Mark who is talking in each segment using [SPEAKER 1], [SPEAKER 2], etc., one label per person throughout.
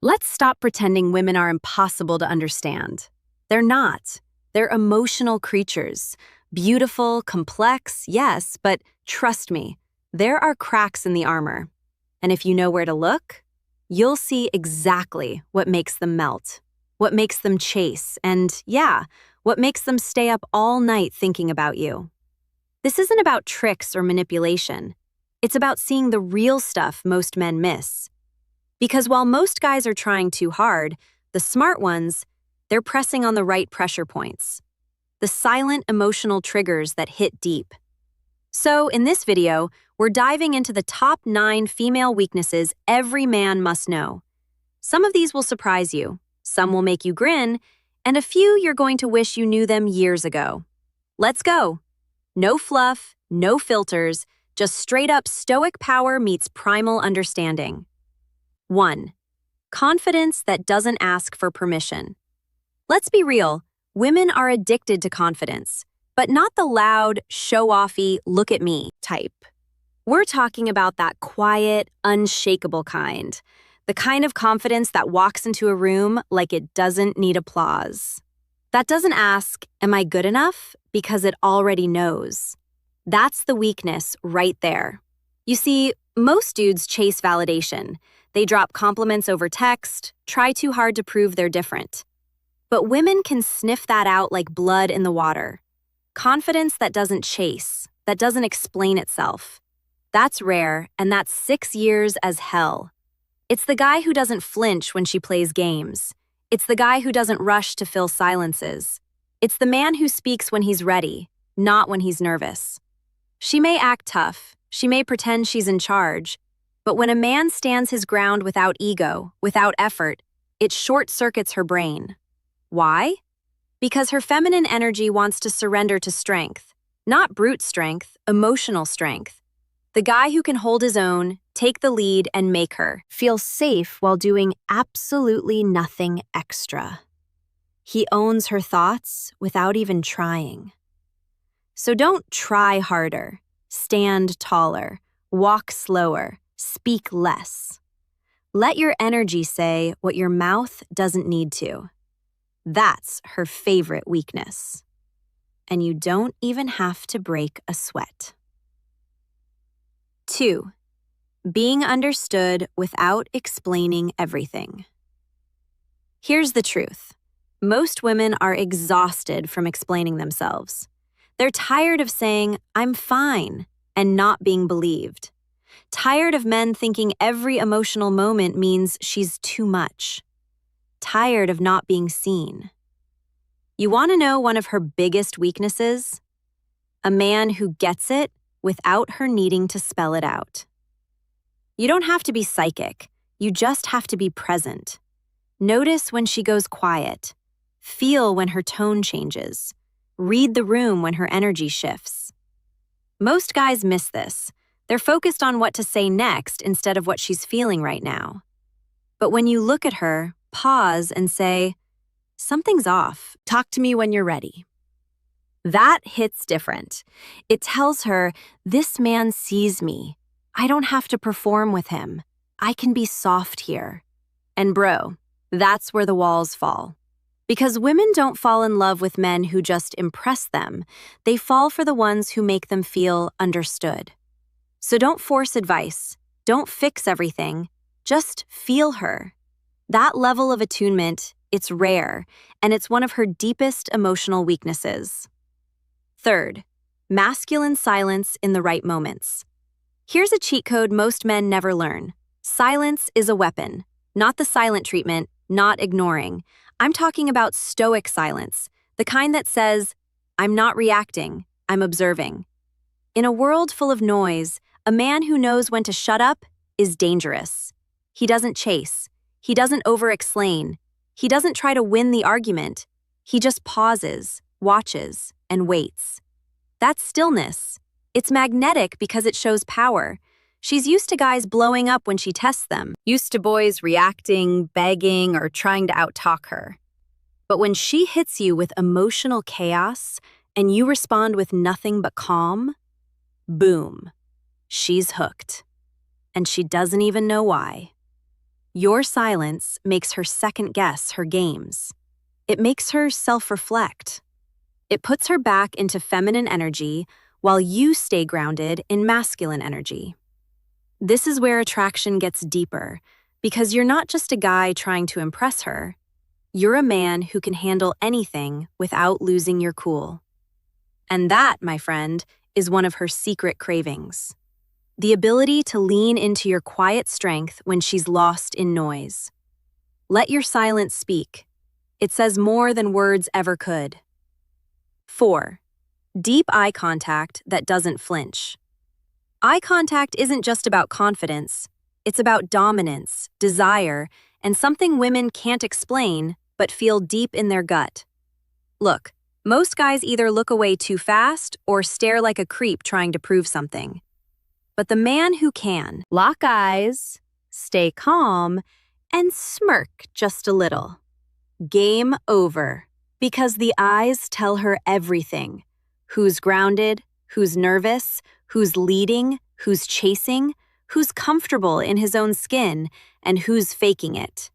[SPEAKER 1] Let's stop pretending women are impossible to understand. They're not. They're emotional creatures. Beautiful, complex, yes, but trust me, there are cracks in the armor. And if you know where to look, you'll see exactly what makes them melt, what makes them chase, and yeah, what makes them stay up all night thinking about you. This isn't about tricks or manipulation. It's about seeing the real stuff most men miss. Because while most guys are trying too hard, the smart ones, they're pressing on the right pressure points. The silent emotional triggers that hit deep. So in this video, we're diving into the top 9 female weaknesses every man must know. Some of these will surprise you, some will make you grin, and a few you're going to wish you knew them years ago. Let's go! No fluff, no filters, just straight up stoic power meets primal understanding. 1. Confidence that doesn't ask for permission. Let's be real, women are addicted to confidence, but not the loud, show-offy, look-at-me type. We're talking about that quiet, unshakable kind. The kind of confidence that walks into a room like it doesn't need applause. That doesn't ask, am I good enough? Because it already knows. That's the weakness right there. You see, most dudes chase validation. They drop compliments over text, try too hard to prove they're different. But women can sniff that out like blood in the water. Confidence that doesn't chase, that doesn't explain itself. That's rare, and that's 6 years as hell. It's the guy who doesn't flinch when she plays games. It's the guy who doesn't rush to fill silences. It's the man who speaks when he's ready, not when he's nervous. She may act tough, she may pretend she's in charge, but when a man stands his ground without ego, without effort, it short-circuits her brain. Why? Because her feminine energy wants to surrender to strength, not brute strength, emotional strength. The guy who can hold his own, take the lead, and make her feel safe while doing absolutely nothing extra. He owns her thoughts without even trying. So don't try harder, stand taller, walk slower, speak less. Let your energy say what your mouth doesn't need to. That's her favorite weakness. And you don't even have to break a sweat. 2. Being understood without explaining everything. Here's the truth. Most women are exhausted from explaining themselves. They're tired of saying, I'm fine, and not being believed. Tired of men thinking every emotional moment means she's too much. Tired of not being seen. You want to know one of her biggest weaknesses? A man who gets it without her needing to spell it out. You don't have to be psychic, you just have to be present. Notice when she goes quiet. Feel when her tone changes. Read the room when her energy shifts. Most guys miss this. They're focused on what to say next instead of what she's feeling right now. But when you look at her, pause and say, something's off. Talk to me when you're ready. That hits different. It tells her, this man sees me. I don't have to perform with him. I can be soft here. And bro, that's where the walls fall. Because women don't fall in love with men who just impress them. They fall for the ones who make them feel understood. So don't force advice. Don't fix everything. Just feel her. That level of attunement, it's rare, and it's one of her deepest emotional weaknesses. 3. Masculine silence in the right moments. Here's a cheat code most men never learn. Silence is a weapon. Not the silent treatment, not ignoring. I'm talking about stoic silence, the kind that says, I'm not reacting, I'm observing. In a world full of noise, a man who knows when to shut up is dangerous. He doesn't chase. He doesn't over-explain. He doesn't try to win the argument. He just pauses, watches, and waits. That's stillness. It's magnetic because it shows power. She's used to guys blowing up when she tests them, used to boys reacting, begging, or trying to out-talk her. But when she hits you with emotional chaos and you respond with nothing but calm, boom, she's hooked. And she doesn't even know why. Your silence makes her second-guess her games. It makes her self-reflect. It puts her back into feminine energy while you stay grounded in masculine energy. This is where attraction gets deeper, because you're not just a guy trying to impress her. You're a man who can handle anything without losing your cool. And that, my friend, is one of her secret cravings. The ability to lean into your quiet strength when she's lost in noise. Let your silence speak. It says more than words ever could. 4. Deep eye contact that doesn't flinch. Eye contact isn't just about confidence. It's about dominance, desire, and something women can't explain but feel deep in their gut. Look, most guys either look away too fast or stare like a creep trying to prove something. But the man who can lock eyes, stay calm, and smirk just a little. Game over, because the eyes tell her everything. Who's grounded, who's nervous, who's leading, who's chasing, who's comfortable in his own skin, and who's faking it.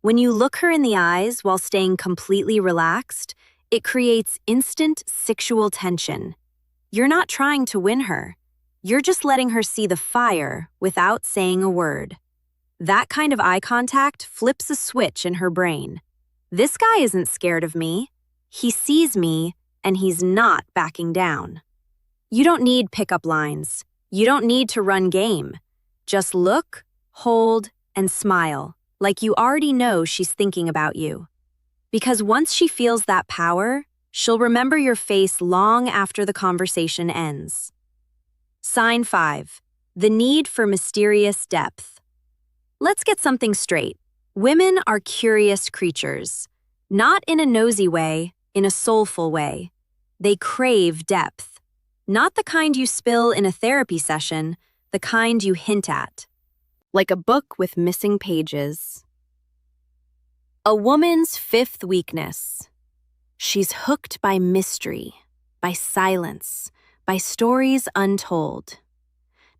[SPEAKER 1] When you look her in the eyes while staying completely relaxed, it creates instant sexual tension. You're not trying to win her. You're just letting her see the fire without saying a word. That kind of eye contact flips a switch in her brain. This guy isn't scared of me. He sees me, and he's not backing down. You don't need pickup lines. You don't need to run game. Just look, hold, and smile, like you already know she's thinking about you. Because once she feels that power, she'll remember your face long after the conversation ends. Sign 5. The need for mysterious depth. Let's get something straight. Women are curious creatures. Not in a nosy way, in a soulful way. They crave depth. Not the kind you spill in a therapy session, the kind you hint at. Like a book with missing pages. A woman's 5th weakness. She's hooked by mystery, by silence, by stories untold.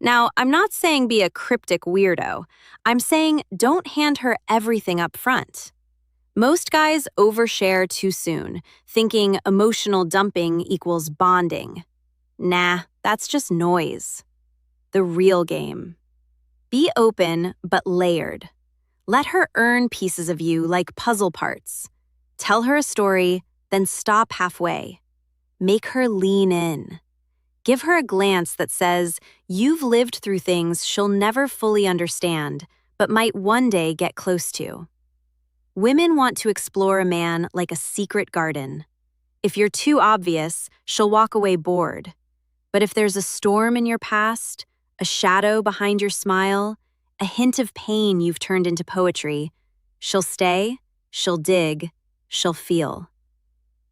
[SPEAKER 1] Now, I'm not saying be a cryptic weirdo. I'm saying don't hand her everything up front. Most guys overshare too soon, thinking emotional dumping equals bonding. Nah, that's just noise. The real game. Be open but layered. Let her earn pieces of you like puzzle parts. Tell her a story, then stop halfway. Make her lean in. Give her a glance that says, you've lived through things she'll never fully understand, but might one day get close to. Women want to explore a man like a secret garden. If you're too obvious, she'll walk away bored. But if there's a storm in your past, a shadow behind your smile, a hint of pain you've turned into poetry, she'll stay, she'll dig, she'll feel.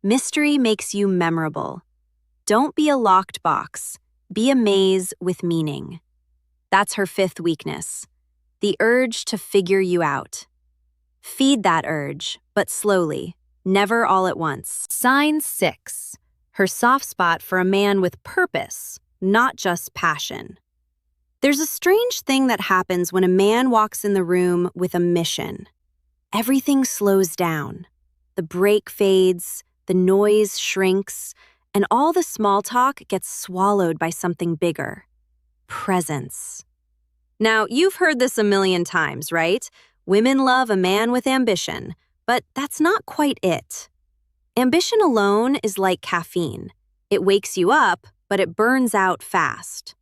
[SPEAKER 1] Mystery makes you memorable. Don't be a locked box. Be a maze with meaning. That's her 5th weakness. The urge to figure you out. Feed that urge, but slowly, never all at once. Sign 6. Her soft spot for a man with purpose, not just passion. There's a strange thing that happens when a man walks in the room with a mission. Everything slows down. The brake fades, the noise shrinks, and all the small talk gets swallowed by something bigger. Presence. Now, you've heard this a million times, right? Women love a man with ambition, but that's not quite it. Ambition alone is like caffeine. It wakes you up, but it burns out fast.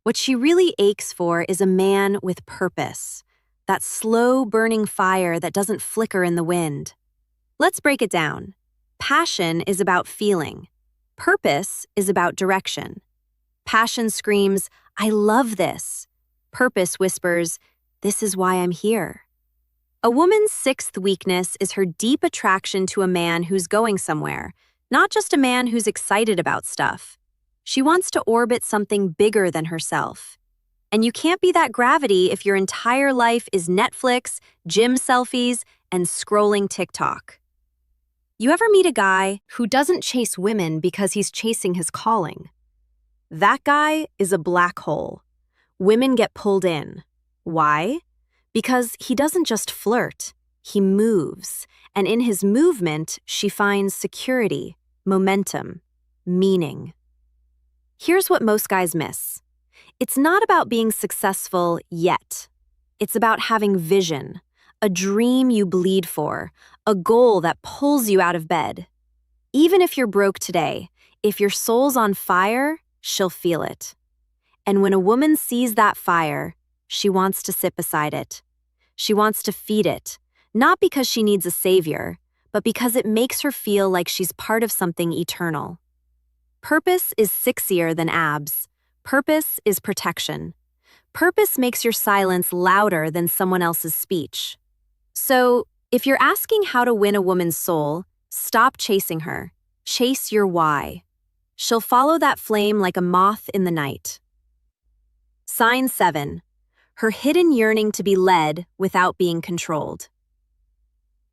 [SPEAKER 1] What she really aches for is a man with purpose, that slow burning fire that doesn't flicker in the wind. Let's break it down. Passion is about feeling. Purpose is about direction. Passion screams, I love this. Purpose whispers, this is why I'm here. A woman's 6th weakness is her deep attraction to a man who's going somewhere, not just a man who's excited about stuff. She wants to orbit something bigger than herself. And you can't be that gravity if your entire life is Netflix, gym selfies, and scrolling TikTok. You ever meet a guy who doesn't chase women because he's chasing his calling? That guy is a black hole. Women get pulled in. Why? Because he doesn't just flirt, he moves, and in his movement, she finds security, momentum, meaning. Here's what most guys miss. It's not about being successful yet. It's about having vision, a dream you bleed for, a goal that pulls you out of bed. Even if you're broke today, if your soul's on fire, she'll feel it. And when a woman sees that fire, she wants to sit beside it. She wants to feed it, not because she needs a savior, but because it makes her feel like she's part of something eternal. Purpose is sexier than abs. Purpose is protection. Purpose makes your silence louder than someone else's speech. So, if you're asking how to win a woman's soul, stop chasing her. Chase your why. She'll follow that flame like a moth in the night. Sign 7. Her hidden yearning to be led without being controlled.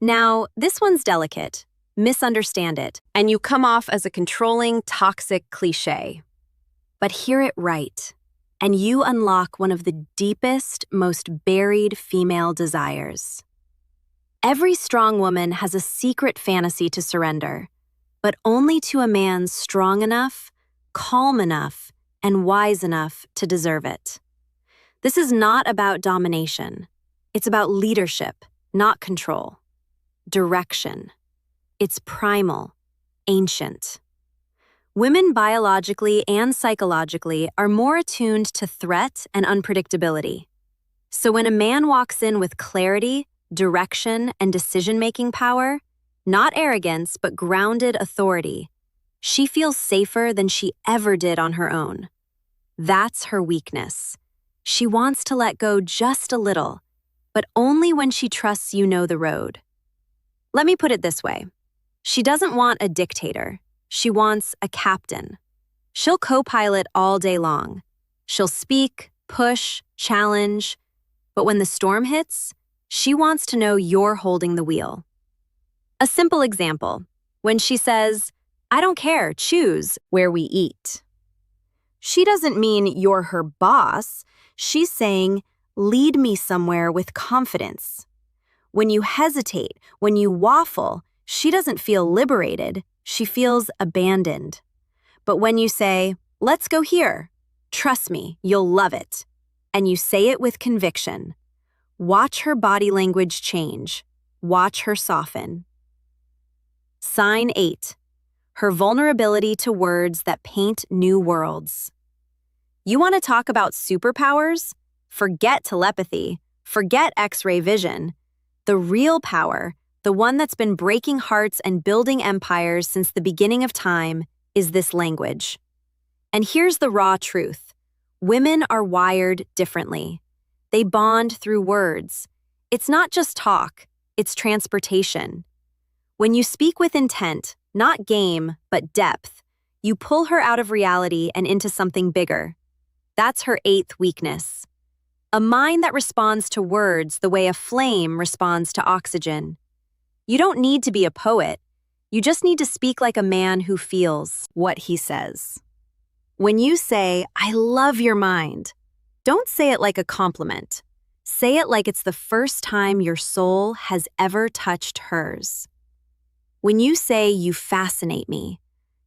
[SPEAKER 1] Now, this one's delicate. Misunderstand it, and you come off as a controlling, toxic cliché. But hear it right, and you unlock one of the deepest, most buried female desires. Every strong woman has a secret fantasy to surrender, but only to a man strong enough, calm enough, and wise enough to deserve it. This is not about domination. It's about leadership, not control. Direction. It's primal, ancient. Women biologically and psychologically are more attuned to threat and unpredictability. So when a man walks in with clarity, direction, and decision-making power, not arrogance, but grounded authority, she feels safer than she ever did on her own. That's her weakness. She wants to let go just a little, but only when she trusts you know the road. Let me put it this way. She doesn't want a dictator. She wants a captain. She'll co-pilot all day long. She'll speak, push, challenge. But when the storm hits, she wants to know you're holding the wheel. A simple example, when she says, "I don't care, choose where we eat." She doesn't mean you're her boss. She's saying, lead me somewhere with confidence. When you hesitate, when you waffle, she doesn't feel liberated, she feels abandoned. But when you say, let's go here, trust me, you'll love it, and you say it with conviction, watch her body language change, watch her soften. Sign 8. Her vulnerability to words that paint new worlds. You want to talk about superpowers? Forget telepathy, forget X-ray vision. The real power, the one that's been breaking hearts and building empires since the beginning of time, is this language. And here's the raw truth. Women are wired differently. They bond through words. It's not just talk, it's transportation. When you speak with intent, not game, but depth, you pull her out of reality and into something bigger. That's her 8th weakness. A mind that responds to words the way a flame responds to oxygen. You don't need to be a poet. You just need to speak like a man who feels what he says. When you say, "I love your mind," don't say it like a compliment. Say it like it's the first time your soul has ever touched hers. When you say, "You fascinate me,"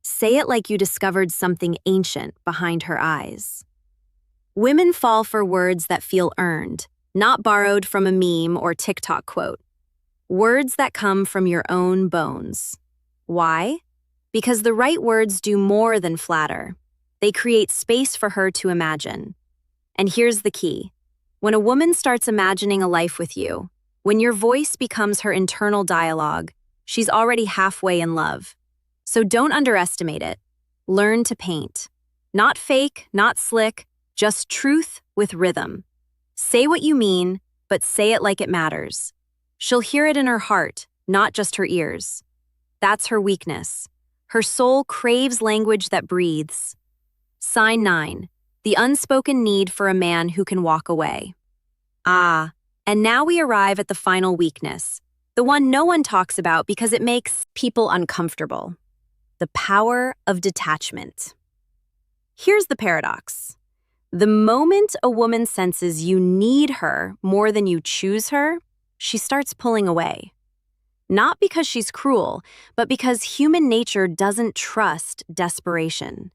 [SPEAKER 1] say it like you discovered something ancient behind her eyes. Women fall for words that feel earned, not borrowed from a meme or TikTok quote. Words that come from your own bones. Why? Because the right words do more than flatter. They create space for her to imagine. And here's the key. When a woman starts imagining a life with you, when your voice becomes her internal dialogue, she's already halfway in love. So don't underestimate it. Learn to paint. Not fake, not slick, just truth with rhythm. Say what you mean, but say it like it matters. She'll hear it in her heart, not just her ears. That's her weakness. Her soul craves language that breathes. Sign 9. The unspoken need for a man who can walk away. Ah, and now we arrive at the final weakness, the one no one talks about because it makes people uncomfortable. The power of detachment. Here's the paradox. The moment a woman senses you need her more than you choose her, she starts pulling away. Not because she's cruel, but because human nature doesn't trust desperation.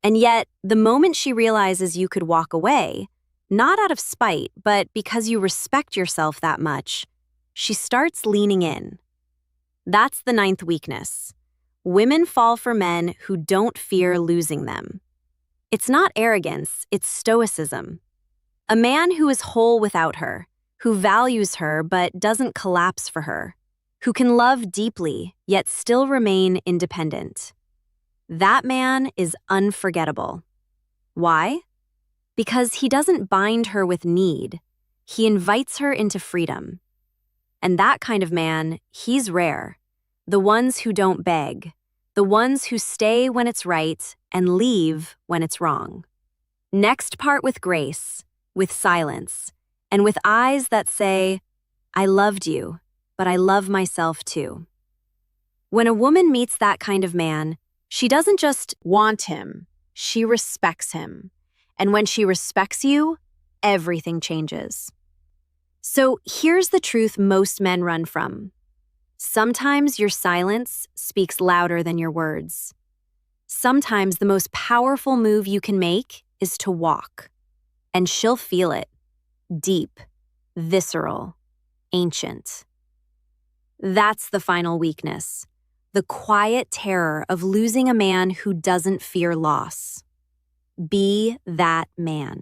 [SPEAKER 1] And yet, the moment she realizes you could walk away, not out of spite, but because you respect yourself that much, she starts leaning in. That's the ninth weakness. Women fall for men who don't fear losing them. It's not arrogance, it's stoicism. A man who is whole without her, who values her but doesn't collapse for her, who can love deeply yet still remain independent. That man is unforgettable. Why? Because he doesn't bind her with need. He invites her into freedom. And that kind of man, he's rare. The ones who don't beg. The ones who stay when it's right and leave when it's wrong. Next, part with grace, with silence, and with eyes that say, I loved you, but I love myself too. When a woman meets that kind of man, she doesn't just want him, she respects him. And when she respects you, everything changes. So here's the truth most men run from. Sometimes your silence speaks louder than your words. Sometimes the most powerful move you can make is to walk. And she'll feel it. Deep, visceral, ancient. That's the final weakness. The quiet terror of losing a man who doesn't fear loss. Be that man.